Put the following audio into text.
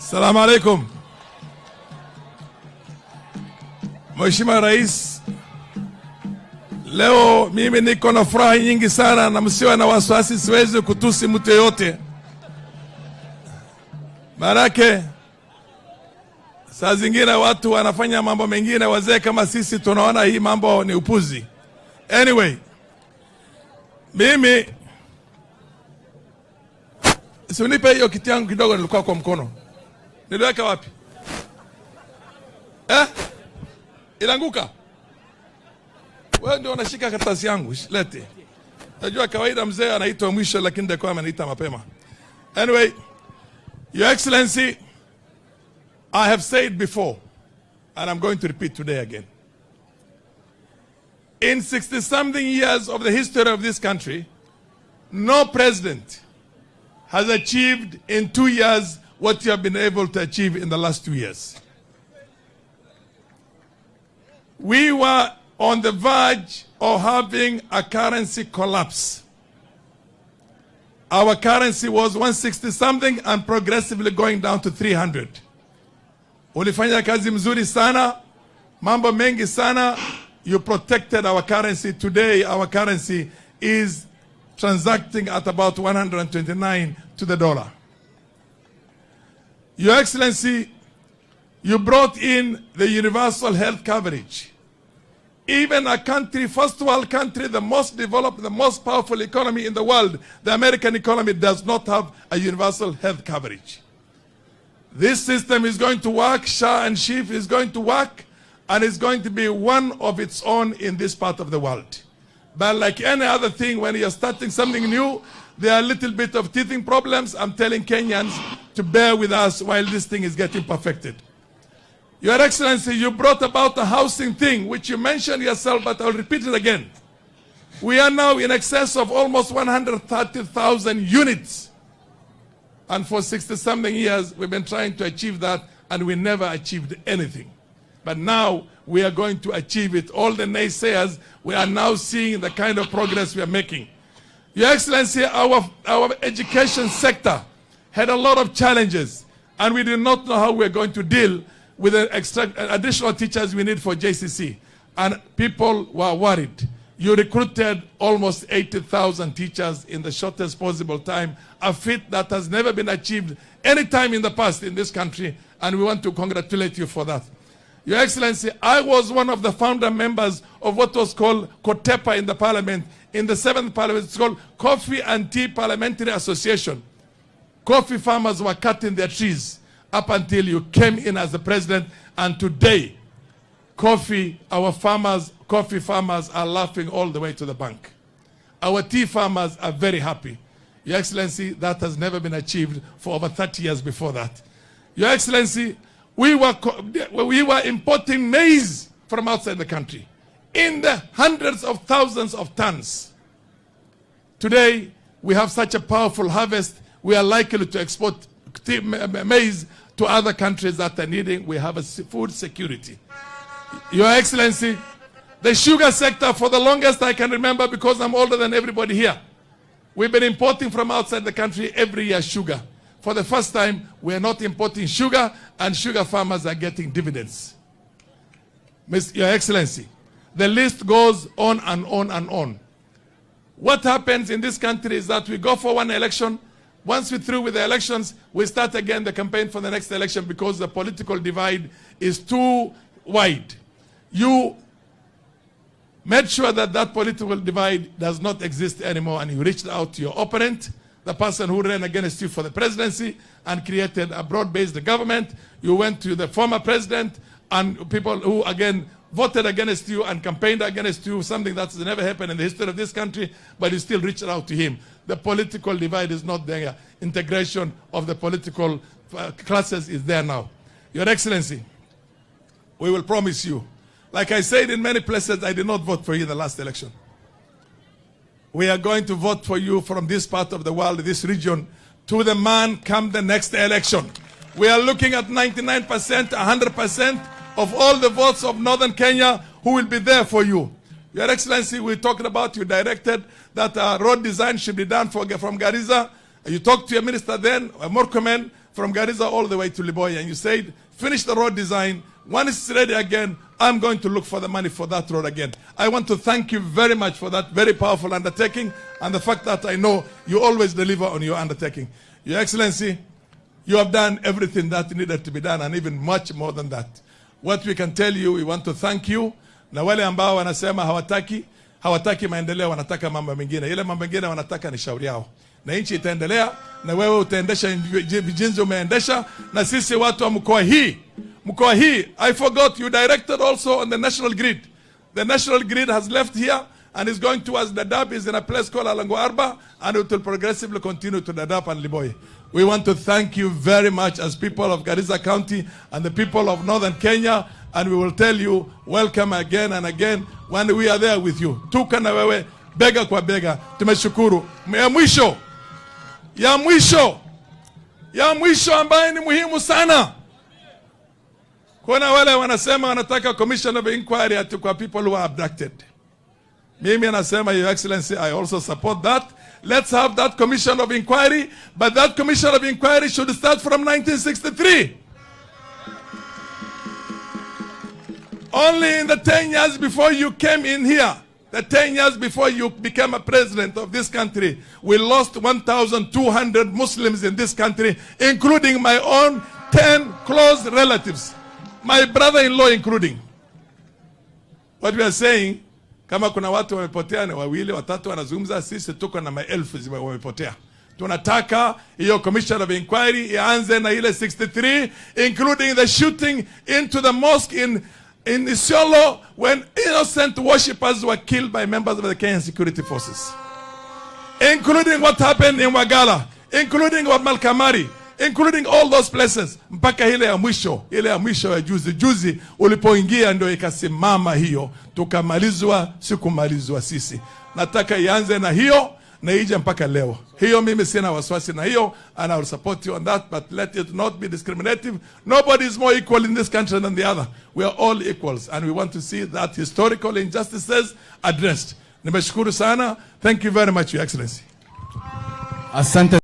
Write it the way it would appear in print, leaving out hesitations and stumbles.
Assalamu alaikum. Mheshimiwa Rais, leo mimi niko na furaha nyingi sana na msiwe na wasiwasi, siwezi kutusi mtu yote. Marake saa zingine watu wanafanya mambo mengine, wazee kama sisi tunaona hii mambo ni upuzi. Anyway, mimi usinipe hiyo kiti yangu kidogo, nilikuwa kwa mkono. Niliweka wapi? Ilanguka. Wewe ndio unashika karatasi yangu, lete. Najua kawaida mzee anaitwa mwisho, lakini ndiko ameniita mapema. Anyway, Your Excellency, I have said before, and I'm going to repeat today again. In 60-something years of the history of this country, no president has achieved in 2 years what you have been able to achieve in the last 2 years. We were on the verge of having a currency collapse. Our currency was 160-something and progressively going down to 300. Ulifanya kazi mzuri sana, mambo mengi sana. You protected our currency. Today, our currency is transacting at about 129 to the dollar. Your Excellency, you brought in the universal health coverage. Even a country, first world country, the most developed, the most powerful economy in the world, the American economy, does not have a universal health coverage. This system is going to work, Shah and Chief is going to work, and it's going to be one of its own in this part of the world. But like any other thing, when you're starting something new, there are a little bit of teething problems. I'm telling Kenyans to bear with us while this thing is getting perfected. Your Excellency, you brought about a housing thing, which you mentioned yourself, but I'll repeat it again. We are now in excess of almost 130,000 units. And for 60-something years, we've been trying to achieve that, and we never achieved anything. But now we are going to achieve it. All the naysayers, we are now seeing the kind of progress we are making. Your Excellency, our education sector had a lot of challenges, and we did not know how we are going to deal with the additional teachers we need for JCC. And people were worried. You recruited almost 80,000 teachers in the shortest possible time, a feat that has never been achieved any time in the past in this country, and we want to congratulate you for that. Your Excellency, I was one of the founder members of what was called COTEPA in the parliament. In the 7th parliament, it's called Coffee and Tea Parliamentary Association. Coffee farmers were cutting their trees up until you came in as the president, and today, coffee farmers are laughing all the way to the bank. Our tea farmers are very happy. Your Excellency, that has never been achieved for over 30 years before that. Your Excellency, we were importing maize from outside the country in the hundreds of thousands of tons. Today, we have such a powerful harvest, we are likely to export maize to other countries that are needing. We have a food security. Your Excellency, the sugar sector, for the longest I can remember, because I'm older than everybody here, we've been importing from outside the country every year sugar. For the first time, we are not importing sugar, and sugar farmers are getting dividends. Your Excellency, the list goes on and on and on. What happens in this country is that we go for one election. Once we're through with the elections, we start again the campaign for the next election because the political divide is too wide. You made sure that that political divide does not exist anymore, and you reached out to your opponent, the person who ran against you for the presidency, and created a broad-based government. You went to the former president and people who, again, voted against you and campaigned against you, something that's never happened in the history of this country, but you still reached out to him. The political divide is not there. Integration of the political classes is there now. Your Excellency, we will promise you, like I said in many places, I did not vote for you in the last election. We are going to vote for you from this part of the world, this region, to the man come the next election. We are looking at 99%, 100% of all the votes of Northern Kenya who will be there for you. Your Excellency, we talked about, you directed that road design should be done from Garissa. You talked to your minister then, Murkomen, from Garissa all the way to Liboya, and you said, finish the road design. When it's ready again, I'm going to look for the money for that road again. I want to thank you very much for that very powerful undertaking and the fact that I know you always deliver on your undertaking. Your Excellency, you have done everything that needed to be done and even much more than that. What we can tell you, we want to thank you. Na wale ambao wanasema hawataki maendeleo, wanataka mambo mengine. Ile mambo mengine wanataka ni shauri yao. Na nchi itaendelea, na wewe utaendesha jinsi umeendesha, na sisi watu wa mkoa hii, I forgot you directed also on the national grid. The national grid has left here and is going towards Dadaab, is in a place called Alango Arba, and it will progressively continue to Dadaab and Liboya. We want to thank you very much as people of Garissa County and the people of Northern Kenya, and we will tell you welcome again and again when we are there with you. Tuko na wewe bega kwa bega. Tumeshukuru. Ya mwisho ambaye ni muhimu sana. Kuna wale wanasema wanataka commission of inquiry ati kwa people who are abducted. Mimi nasema, Your Excellency, I also support that. Let's have that commission of inquiry, but that commission of inquiry should start from 1963. Only in the 10 years before you came in here, the 10 years before you became a president of this country, we lost 1,200 Muslims in this country, including my own 10 close relatives, my brother-in-law including. What we are saying, kama kuna watu wamepotea ni wawili, watatu wanazungumza, sisi tuko na maelfu wamepotea. Tunataka hiyo commission of inquiry ianze na ile 63, including the shooting into the mosque in Isiolo when innocent worshippers were killed by members of the Kenyan security forces. Including what happened in Wagala, including what Malkamari, including all those places. Mpaka ile ya mwisho ya juzi ulipoingia ndio ikasimama hiyo, tukamalizwa, sikumalizwa sisi. Nataka ianze na hiyo na ije mpaka leo. Hiyo mimi sina wasiwasi na hiyo, and I will support you on that, but let it not be discriminative. Nobody is more equal in this country than the other. We are all equals, and we want to see that historical injustices addressed. Nimeshukuru sana. Thank you very much, Your Excellency. Asante.